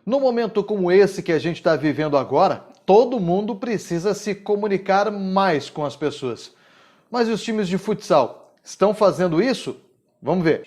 No momento como esse que a gente está vivendo agora, todo mundo precisa se comunicar mais com as pessoas. Mas e os times de futsal? Estão fazendo isso? Vamos ver.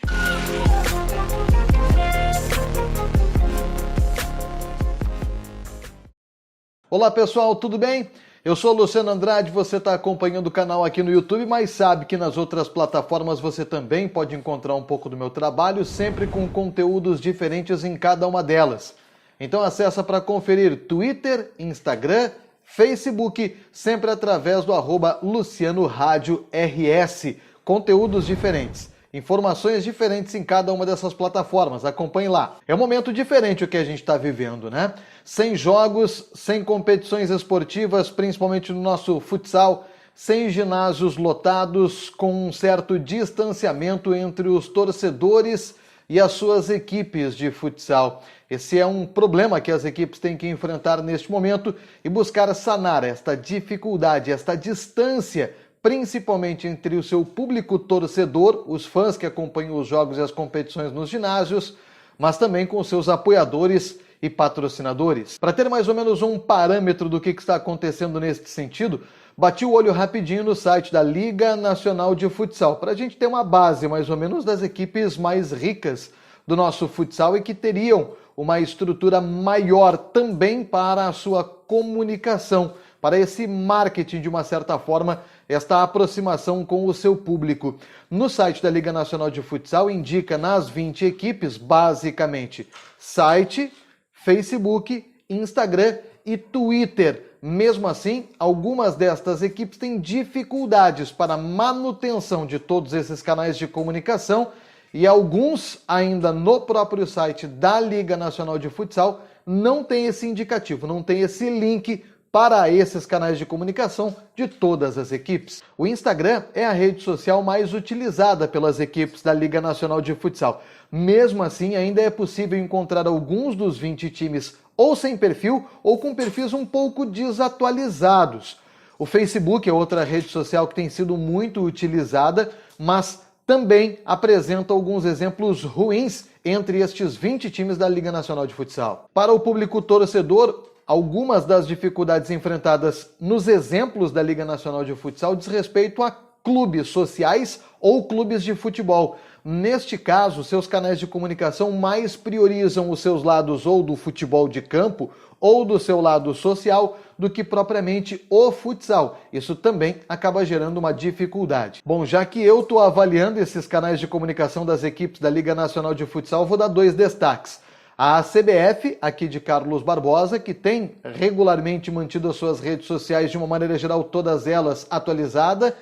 Olá pessoal, tudo bem? Eu sou o Luciano Andrade, você está acompanhando o canal aqui no YouTube, mas sabe que nas outras plataformas você também pode encontrar um pouco do meu trabalho, sempre com conteúdos diferentes em cada uma delas. Então acessa para conferir Twitter, Instagram, Facebook, sempre através do @LucianoRádioRS. Conteúdos diferentes, informações diferentes em cada uma dessas plataformas. Acompanhe lá. É um momento diferente o que a gente está vivendo, né? Sem jogos, sem competições esportivas, principalmente no nosso futsal, sem ginásios lotados, com um certo distanciamento entre os torcedores e as suas equipes de futsal. Esse é um problema que as equipes têm que enfrentar neste momento e buscar sanar esta dificuldade, esta distância, principalmente entre o seu público torcedor, os fãs que acompanham os jogos e as competições nos ginásios, mas também com seus apoiadores e patrocinadores. Para ter mais ou menos um parâmetro do que está acontecendo neste sentido, bati o olho rapidinho no site da Liga Nacional de Futsal, para a gente ter uma base mais ou menos das equipes mais ricas do nosso futsal e que teriam uma estrutura maior também para a sua comunicação, para esse marketing de uma certa forma, esta aproximação com o seu público. No site da Liga Nacional de Futsal indica nas 20 equipes, basicamente, site, Facebook, Instagram e Twitter. Mesmo assim, algumas destas equipes têm dificuldades para a manutenção de todos esses canais de comunicação e alguns, ainda no próprio site da Liga Nacional de Futsal, não tem esse indicativo, não tem esse link para esses canais de comunicação de todas as equipes. O Instagram é a rede social mais utilizada pelas equipes da Liga Nacional de Futsal. Mesmo assim, ainda é possível encontrar alguns dos 20 times ou sem perfil ou com perfis um pouco desatualizados. O Facebook é outra rede social que tem sido muito utilizada, mas também apresenta alguns exemplos ruins entre estes 20 times da Liga Nacional de Futsal. Para o público torcedor, algumas das dificuldades enfrentadas nos exemplos da Liga Nacional de Futsal diz respeito a clubes sociais ou clubes de futebol. Neste caso, seus canais de comunicação mais priorizam os seus lados ou do futebol de campo ou do seu lado social do que propriamente o futsal. Isso também acaba gerando uma dificuldade. Bom, já que eu estou avaliando esses canais de comunicação das equipes da Liga Nacional de Futsal, vou dar dois destaques. A CBF, aqui de Carlos Barbosa, que tem regularmente mantido as suas redes sociais de uma maneira geral, todas elas atualizadas,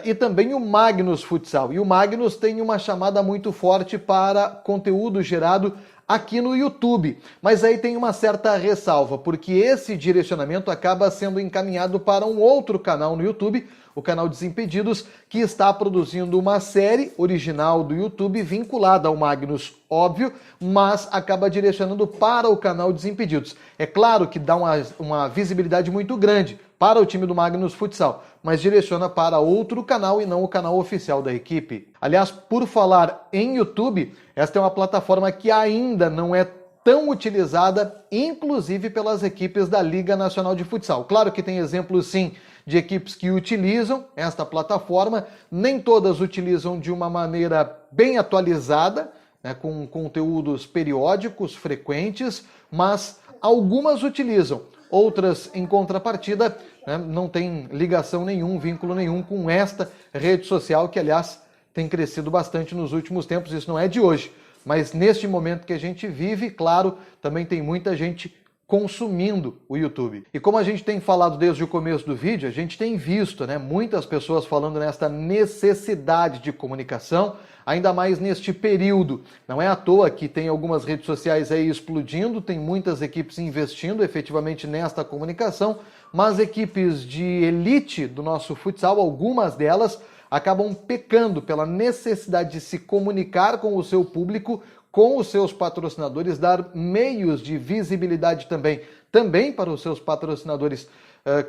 e também o Magnus Futsal. E o Magnus tem uma chamada muito forte para conteúdo gerado aqui no YouTube. Mas aí tem uma certa ressalva, porque esse direcionamento acaba sendo encaminhado para um outro canal no YouTube, o canal Desimpedidos, que está produzindo uma série original do YouTube vinculada ao Magnus, óbvio, mas acaba direcionando para o canal Desimpedidos. É claro que dá uma visibilidade muito grande para o time do Magnus Futsal, mas direciona para outro canal e não o canal oficial da equipe. Aliás, por falar em YouTube, esta é uma plataforma que ainda não é tão utilizada, inclusive pelas equipes da Liga Nacional de Futsal. Claro que tem exemplos, sim, de equipes que utilizam esta plataforma, nem todas utilizam de uma maneira bem atualizada, né, com conteúdos periódicos, frequentes, mas algumas utilizam. Outras, em contrapartida, né, não tem ligação nenhum, vínculo nenhum com esta rede social, que, aliás, tem crescido bastante nos últimos tempos. Isso não é de hoje, mas neste momento que a gente vive, claro, também tem muita gente consumindo o YouTube. E como a gente tem falado desde o começo do vídeo, a gente tem visto, né, muitas pessoas falando nesta necessidade de comunicação, ainda mais neste período. Não é à toa que tem algumas redes sociais aí explodindo, tem muitas equipes investindo efetivamente nesta comunicação, mas equipes de elite do nosso futsal, algumas delas, acabam pecando pela necessidade de se comunicar com o seu público, com os seus patrocinadores, dar meios de visibilidade também para os seus patrocinadores,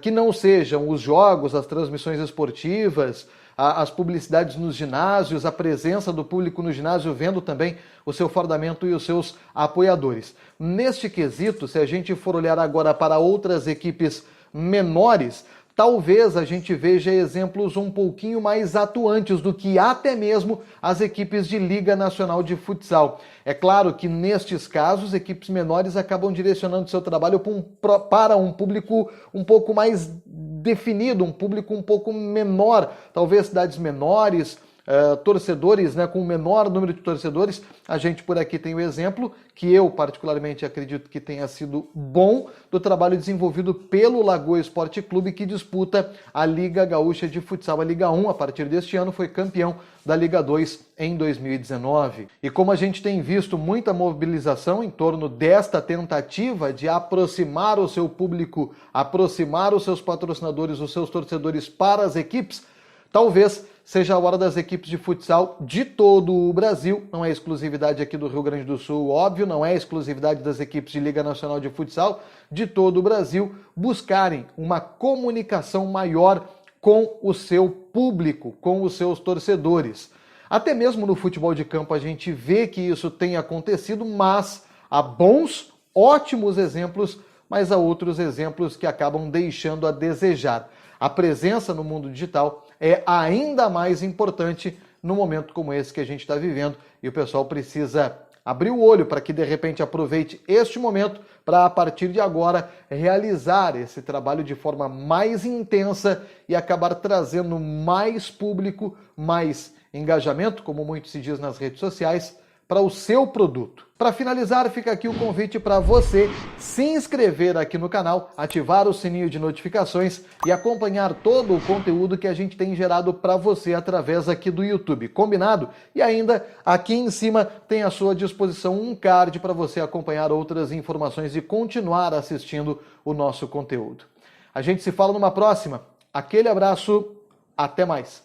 que não sejam os jogos, as transmissões esportivas, as publicidades nos ginásios, a presença do público no ginásio, vendo também o seu fardamento e os seus apoiadores. Neste quesito, se a gente for olhar agora para outras equipes menores, talvez a gente veja exemplos um pouquinho mais atuantes do que até mesmo as equipes de Liga Nacional de Futsal. É claro que nestes casos, equipes menores acabam direcionando seu trabalho para um público um pouco mais definido, um público um pouco menor, talvez cidades menores, torcedores, né, com um menor número de torcedores. A gente por aqui tem o exemplo, que eu particularmente acredito que tenha sido bom, do trabalho desenvolvido pelo Lagoa Esporte Clube, que disputa a Liga Gaúcha de Futsal, a Liga 1, a partir deste ano foi campeão da Liga 2 em 2019. E como a gente tem visto muita mobilização em torno desta tentativa de aproximar o seu público, aproximar os seus patrocinadores, os seus torcedores para as equipes, talvez seja a hora das equipes de futsal de todo o Brasil, não é exclusividade aqui do Rio Grande do Sul, óbvio, não é exclusividade das equipes de Liga Nacional de Futsal, de todo o Brasil, buscarem uma comunicação maior com o seu público, com os seus torcedores. Até mesmo no futebol de campo a gente vê que isso tem acontecido, mas há bons, ótimos exemplos, mas há outros exemplos que acabam deixando a desejar. A presença no mundo digital é ainda mais importante num momento como esse que a gente está vivendo, e o pessoal precisa abrir o olho para que de repente aproveite este momento para, a partir de agora, realizar esse trabalho de forma mais intensa e acabar trazendo mais público, mais engajamento, como muito se diz nas redes sociais, para o seu produto. Para finalizar, fica aqui o convite para você se inscrever aqui no canal, ativar o sininho de notificações e acompanhar todo o conteúdo que a gente tem gerado para você através aqui do YouTube. Combinado? E ainda, aqui em cima tem à sua disposição um card para você acompanhar outras informações e continuar assistindo o nosso conteúdo. A gente se fala numa próxima. Aquele abraço, até mais!